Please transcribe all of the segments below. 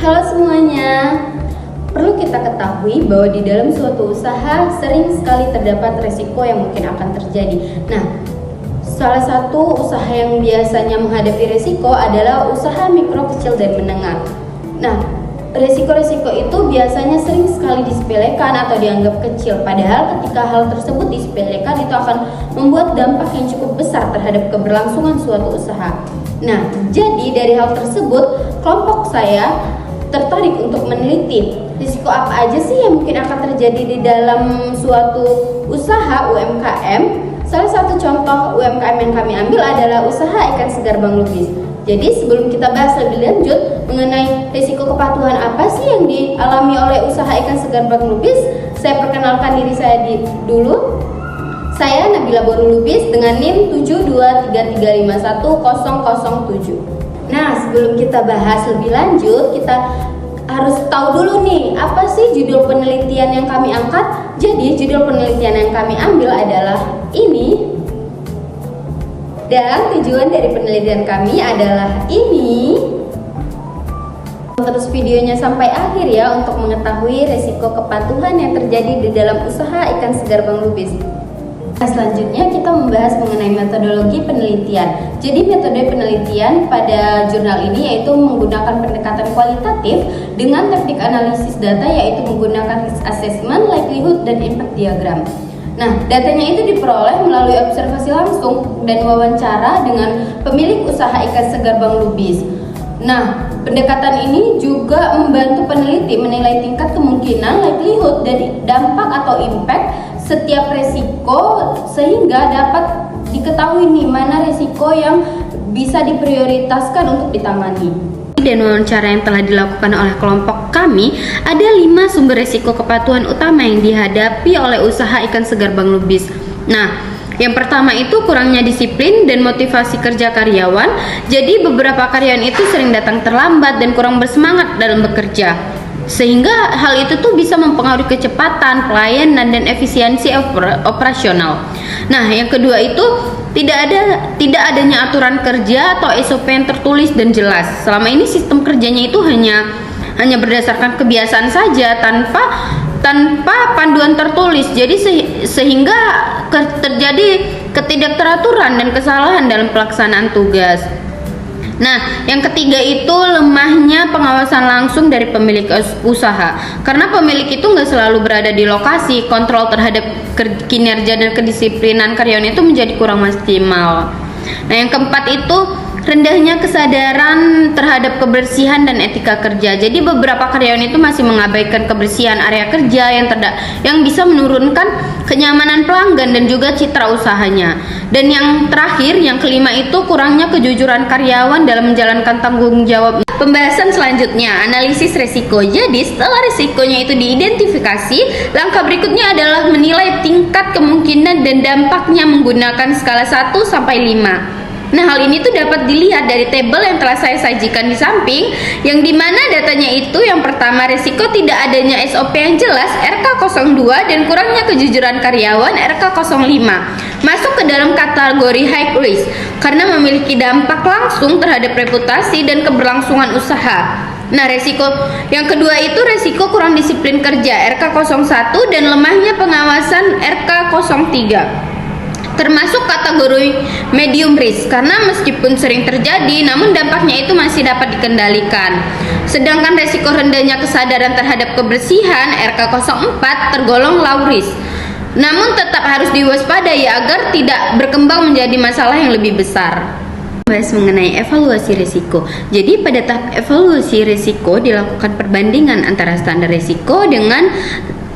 Halo semuanya. Perlu kita ketahui bahwa di dalam suatu usaha sering sekali terdapat resiko yang mungkin akan terjadi. Nah, salah satu usaha yang biasanya menghadapi resiko adalah usaha mikro, kecil, dan menengah. Nah, resiko-resiko itu biasanya sering sekali disepelekan atau dianggap kecil. Padahal ketika hal tersebut disepelekan itu akan membuat dampak yang cukup besar terhadap keberlangsungan suatu usaha. Nah, jadi dari hal tersebut kelompok saya tertarik untuk meneliti risiko apa aja sih yang mungkin akan terjadi di dalam suatu usaha UMKM. Salah satu contoh UMKM yang kami ambil adalah usaha ikan segar Bang Lubis. Jadi sebelum kita bahas lebih lanjut mengenai risiko kepatuhan apa sih yang dialami oleh usaha ikan segar Bang Lubis, saya perkenalkan diri saya dulu. Saya Nabila Borul Lubis dengan NIM 723351007. Nah, sebelum kita bahas lebih lanjut, kita harus tahu dulu nih, apa sih judul penelitian yang kami angkat? Jadi, judul penelitian yang kami ambil adalah ini. Dan tujuan dari penelitian kami adalah ini. Terus videonya sampai akhir ya untuk mengetahui resiko kepatuhan yang terjadi di dalam usaha ikan segar Bang Lubis. Selanjutnya kita membahas mengenai metodologi penelitian. Jadi metode penelitian pada jurnal ini yaitu menggunakan pendekatan kualitatif dengan teknik analisis data, yaitu menggunakan risk assessment, likelihood, dan impact diagram. Nah, datanya itu diperoleh melalui observasi langsung dan wawancara dengan pemilik usaha ikan segar Bang Lubis. Nah, pendekatan ini juga membantu peneliti menilai tingkat kemungkinan, likelihood, dan dampak atau impact setiap resiko sehingga dapat diketahui nih mana resiko yang bisa diprioritaskan untuk ditangani. Dan wawancara yang telah dilakukan oleh kelompok kami, ada 5 sumber resiko kepatuhan utama yang dihadapi oleh usaha ikan segar Bang Lubis. Nah, yang pertama itu kurangnya disiplin dan motivasi kerja karyawan. Jadi beberapa karyawan itu sering datang terlambat dan kurang bersemangat dalam bekerja, sehingga hal itu tuh bisa mempengaruhi kecepatan, pelayanan, dan efisiensi operasional. Nah, yang kedua itu tidak adanya aturan kerja atau SOP yang tertulis dan jelas. Selama ini sistem kerjanya itu hanya berdasarkan kebiasaan saja tanpa panduan tertulis. Jadi sehingga terjadi ketidakteraturan dan kesalahan dalam pelaksanaan tugas. Nah, yang ketiga itu lemahnya pengawasan langsung dari pemilik usaha. Karena pemilik itu nggak selalu berada di lokasi, kontrol terhadap kinerja dan kedisiplinan karyawan itu menjadi kurang maksimal. Nah, yang keempat itu rendahnya kesadaran terhadap kebersihan dan etika kerja. Jadi beberapa karyawan itu masih mengabaikan kebersihan area kerja yang bisa menurunkan kenyamanan pelanggan dan juga citra usahanya. Dan yang terakhir, yang kelima itu kurangnya kejujuran karyawan dalam menjalankan tanggung jawab. Pembahasan selanjutnya, analisis resiko. Jadi setelah risikonya itu diidentifikasi, langkah berikutnya adalah menilai tingkat kemungkinan dan dampaknya menggunakan skala 1 sampai 5. Nah, hal ini tuh dapat dilihat dari tabel yang telah saya sajikan di samping, yang dimana datanya itu yang pertama risiko tidak adanya SOP yang jelas RK02 dan kurangnya kejujuran karyawan RK05 masuk ke dalam kategori high risk karena memiliki dampak langsung terhadap reputasi dan keberlangsungan usaha. Nah, resiko yang kedua itu resiko kurang disiplin kerja RK01 dan lemahnya pengawasan RK03. Termasuk kategori medium risk karena meskipun sering terjadi namun dampaknya itu masih dapat dikendalikan. Sedangkan resiko rendahnya kesadaran terhadap kebersihan RK04 tergolong low risk, namun tetap harus diwaspadai agar tidak berkembang menjadi masalah yang lebih besar. Bahas mengenai evaluasi risiko. Jadi pada tahap evaluasi risiko dilakukan perbandingan antara standar risiko dengan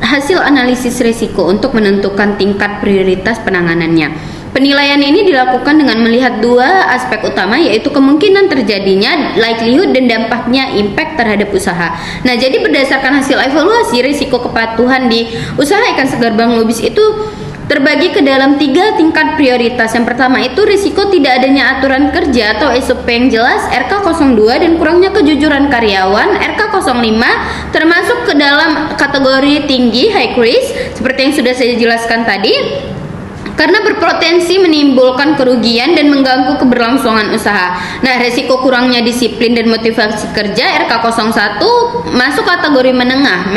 hasil analisis risiko untuk menentukan tingkat prioritas penanganannya. Penilaian ini dilakukan dengan melihat 2 aspek utama, yaitu kemungkinan terjadinya, likelihood, dan dampaknya, impact terhadap usaha. Nah, jadi berdasarkan hasil evaluasi risiko kepatuhan di usaha ikan segar Bang Lubis itu terbagi ke dalam 3 tingkat prioritas. Yang pertama itu risiko tidak adanya aturan kerja atau SOP yang jelas RK02 dan kurangnya kejujuran karyawan RK05, termasuk ke dalam kategori tinggi high risk seperti yang sudah saya jelaskan tadi. karena berpotensi menimbulkan kerugian dan mengganggu keberlangsungan usaha. Nah, resiko kurangnya disiplin dan motivasi kerja RK01 masuk kategori menengah,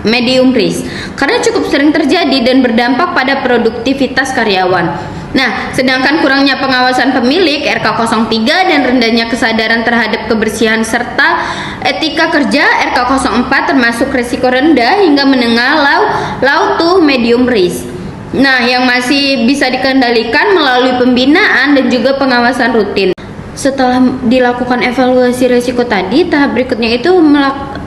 medium risk, karena cukup sering terjadi dan berdampak pada produktivitas karyawan. Nah, sedangkan kurangnya pengawasan pemilik RK03 dan rendahnya kesadaran terhadap kebersihan serta etika kerja RK04 termasuk risiko rendah hingga menengah low to medium risk. Nah, yang masih bisa dikendalikan melalui pembinaan dan juga pengawasan rutin. Setelah dilakukan evaluasi risiko tadi, tahap berikutnya itu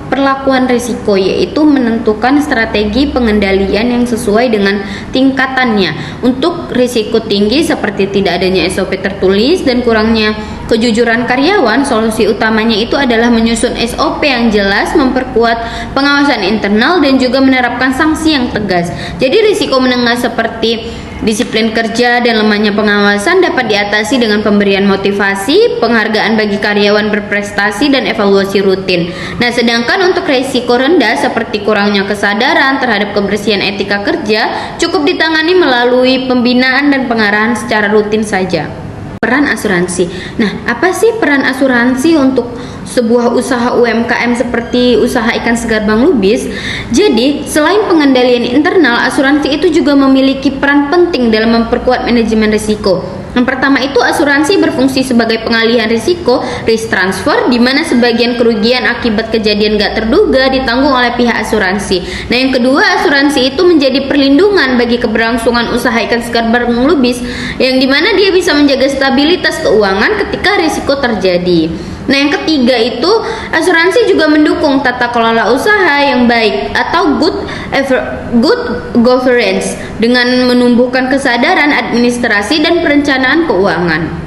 perlakuan risiko, yaitu menentukan strategi pengendalian yang sesuai dengan tingkatannya. Untuk risiko tinggi seperti tidak adanya SOP tertulis dan kurangnya kejujuran karyawan, solusi utamanya itu adalah menyusun SOP yang jelas, memperkuat pengawasan internal dan juga menerapkan sanksi yang tegas. Jadi risiko menengah seperti disiplin kerja dan lemahnya pengawasan dapat diatasi dengan pemberian motivasi, penghargaan bagi karyawan berprestasi, dan evaluasi rutin. Nah, sedangkan untuk risiko rendah seperti kurangnya kesadaran terhadap kebersihan etika kerja cukup ditangani melalui pembinaan dan pengarahan secara rutin saja. Peran asuransi. Nah, apa sih peran asuransi untuk sebuah usaha UMKM seperti usaha ikan segar Bang Lubis? Jadi, selain pengendalian internal, asuransi itu juga memiliki peran penting dalam memperkuat manajemen risiko. Yang pertama itu asuransi berfungsi sebagai pengalihan risiko, risk transfer, di mana sebagian kerugian akibat kejadian gak terduga ditanggung oleh pihak asuransi. Nah, yang kedua, asuransi itu menjadi perlindungan bagi keberlangsungan usaha ikan segar Bang Lubis, yang dimana dia bisa menjaga stabilitas keuangan ketika risiko terjadi. Nah, yang ketiga itu asuransi juga mendukung tata kelola usaha yang baik atau good governance dengan menumbuhkan kesadaran administrasi dan perencanaan keuangan.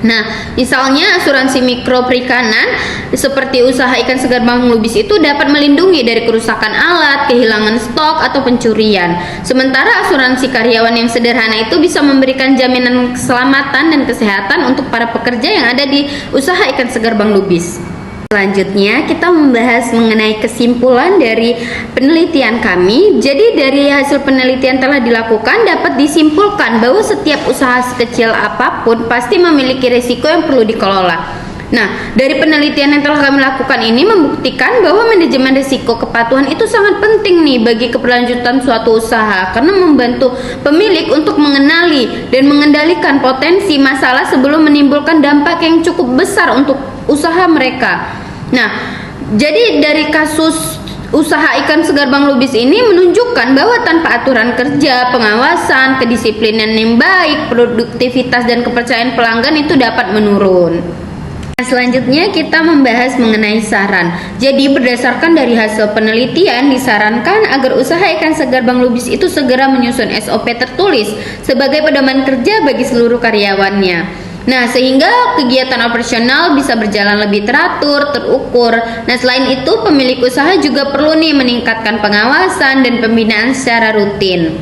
Nah, misalnya asuransi mikro perikanan seperti usaha ikan segar Bang Lubis itu dapat melindungi dari kerusakan alat, kehilangan stok, atau pencurian. Sementara asuransi karyawan yang sederhana itu bisa memberikan jaminan keselamatan dan kesehatan untuk para pekerja yang ada di usaha ikan segar Bang Lubis. Selanjutnya kita membahas mengenai kesimpulan dari penelitian kami. Jadi dari hasil penelitian telah dilakukan dapat disimpulkan bahwa setiap usaha sekecil apapun pasti memiliki risiko yang perlu dikelola. Nah, dari penelitian yang telah kami lakukan ini membuktikan bahwa manajemen risiko kepatuhan itu sangat penting nih bagi keberlanjutan suatu usaha, karena membantu pemilik untuk mengenali dan mengendalikan potensi masalah sebelum menimbulkan dampak yang cukup besar untuk usaha mereka. Nah, jadi dari kasus usaha ikan segar Bang Lubis ini menunjukkan bahwa tanpa aturan kerja, pengawasan, kedisiplinan yang baik, produktivitas dan kepercayaan pelanggan itu dapat menurun. Nah, selanjutnya kita membahas mengenai saran. Jadi berdasarkan dari hasil penelitian disarankan agar usaha ikan segar Bang Lubis itu segera menyusun SOP tertulis sebagai pedoman kerja bagi seluruh karyawannya. Nah, sehingga kegiatan operasional bisa berjalan lebih teratur, terukur. Nah, selain itu pemilik usaha juga perlu nih meningkatkan pengawasan dan pembinaan secara rutin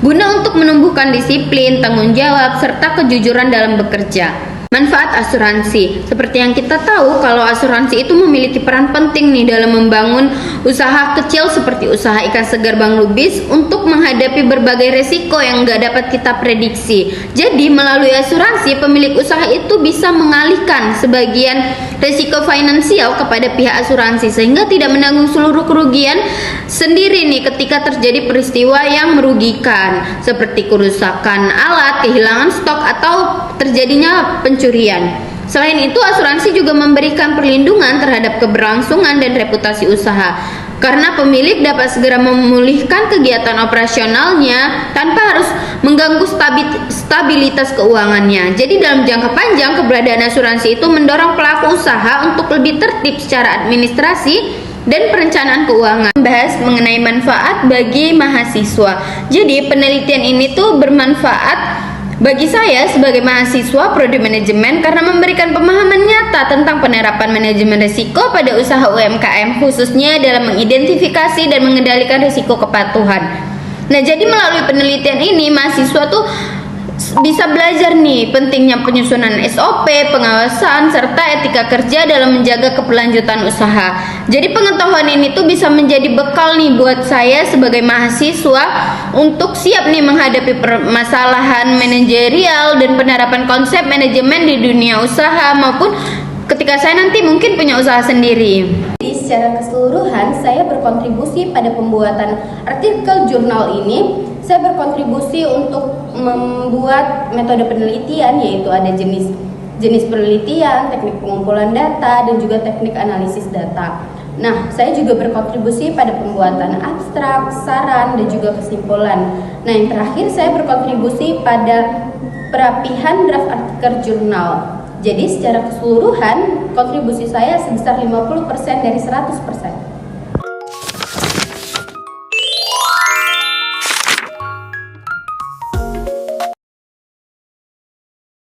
guna untuk menumbuhkan disiplin, tanggung jawab, serta kejujuran dalam bekerja. Manfaat asuransi. Seperti yang kita tahu kalau asuransi itu memiliki peran penting nih dalam membangun usaha kecil seperti usaha ikan segar Bang Lubis untuk menghadapi berbagai resiko yang nggak dapat kita prediksi. Jadi melalui asuransi pemilik usaha itu bisa mengalihkan sebagian resiko finansial kepada pihak asuransi sehingga tidak menanggung seluruh kerugian sendiri nih ketika terjadi peristiwa yang merugikan seperti kerusakan alat, kehilangan stok, atau terjadinya pencurian. Selain itu, asuransi juga memberikan perlindungan terhadap keberlangsungan dan reputasi usaha karena pemilik dapat segera memulihkan kegiatan operasionalnya tanpa harus mengganggu stabilitas keuangannya. Jadi dalam jangka panjang, keberadaan asuransi itu mendorong pelaku usaha untuk lebih tertib secara administrasi dan perencanaan keuangan. Membahas mengenai manfaat bagi mahasiswa. Jadi penelitian ini tuh bermanfaat bagi saya sebagai mahasiswa prodi manajemen karena memberikan pemahaman nyata tentang penerapan manajemen risiko pada usaha UMKM, khususnya dalam mengidentifikasi dan mengendalikan risiko kepatuhan. Nah, jadi melalui penelitian ini mahasiswa tuh bisa belajar nih pentingnya penyusunan SOP, pengawasan, serta etika kerja dalam menjaga keberlanjutan usaha. Jadi pengetahuan ini tuh bisa menjadi bekal nih buat saya sebagai mahasiswa untuk siap nih menghadapi permasalahan manajerial dan penerapan konsep manajemen di dunia usaha maupun ketika saya nanti mungkin punya usaha sendiri. Jadi secara keseluruhan saya berkontribusi pada pembuatan artikel jurnal ini. Saya berkontribusi untuk membuat metode penelitian, yaitu ada jenis penelitian, teknik pengumpulan data, dan juga teknik analisis data. Nah, saya juga berkontribusi pada pembuatan abstrak, saran, dan juga kesimpulan. Nah, yang terakhir saya berkontribusi pada perapihan draft artikel jurnal. Jadi secara keseluruhan kontribusi saya sebesar 50% dari 100%.